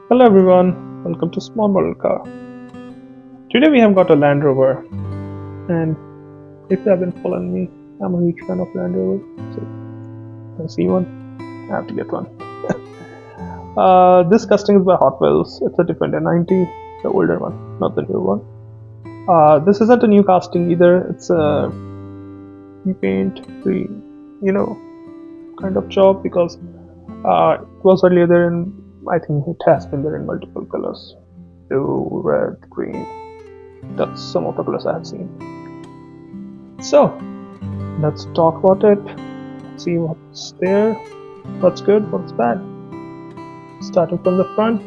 Hello everyone, welcome to Small Model Car. Today we have got a Land Rover, and if you have been following me, I'm a huge fan of Land Rover. So when I see one, I have to get one. This casting is by Hot Wheels. It's a Defender 90, the older one, not the new one. This isn't a new casting either. It's a repaint, kind of job because it was earlier there in. I think it has been there in multiple colors: blue, red, green. That's some of the colors I have seen. So let's talk about it. See what's there, what's good, what's bad. Starting from the front,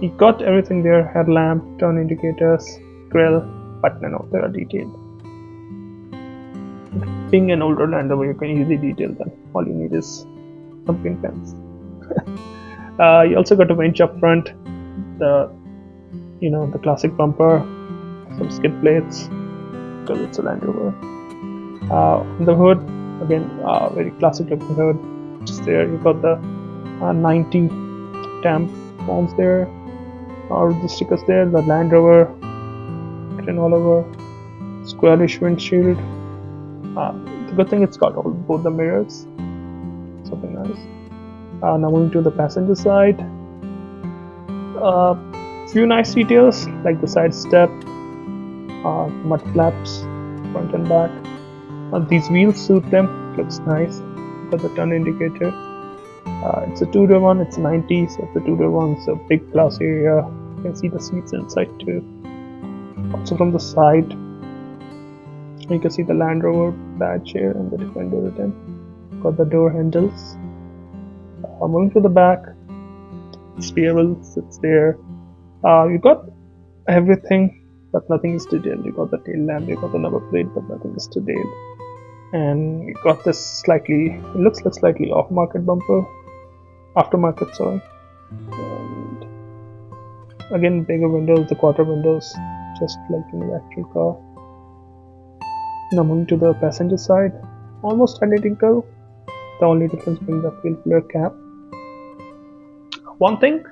you got everything there: headlamp, turn indicators, grill, but none of them are detailed. Being an older Land Rover, you can easily detail them. All you need is some paint pens. You also got a winch up front, the classic bumper, some skid plates because it's a Land Rover. The hood, again, very classic looking hood. Just there, you got the 90 stamp forms there, or the stickers there. The Land Rover written all over, squarish windshield. The good thing it's got both the mirrors. Something nice. Now moving to the passenger side, few nice details like the side step, mud flaps, front and back. These wheels suit them, looks nice. Got the turn indicator. It's a two-door one, it's 90, so it's a two-door one, so big glass area. You can see the seats inside too. Also from the side, you can see the Land Rover badge here and the Defender written. Got the door handles. Moving to the back, spare wheel sits there. You got everything, but nothing is detailed. You got the tail lamp, you got the number plate, but nothing is detailed. And you got this it looks like slightly off-market bumper, aftermarket, sorry. And again, bigger windows, the quarter windows, just like in the actual car. Now moving to the passenger side, almost identical. The only difference being the fuel filler cap. One thing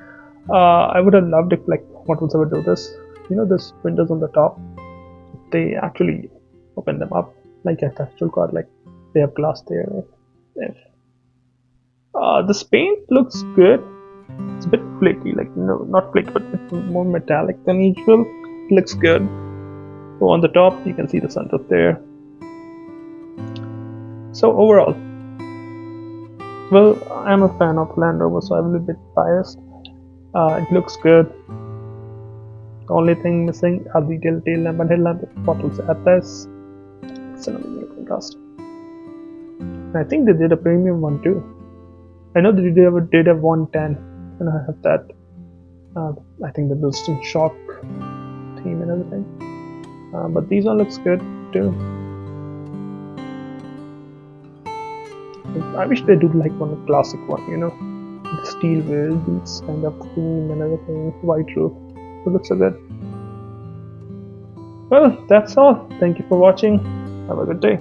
I would have loved if what was ever do this. This windows on the top, they actually open them up like an actual car, like they have glass there. This paint looks good. It's a bit flaky, not flaky, but a bit more metallic than usual. It looks good. So on the top, you can see the sunroof there. So overall, well, I'm a fan of Land Rover, so I'm a little bit biased. It looks good. The only thing missing are detailed tail lamp and headlamp bottles at this. It's an amazing contrast. I think they did a premium one too. I know they did a 110, and I have that. I think the built-in shock theme and everything. But these one looks good too. I wish they do like one classic one, the steel wheels, kind of theme and everything, white roof. It looks so good. Well, that's all. Thank you for watching. Have a good day.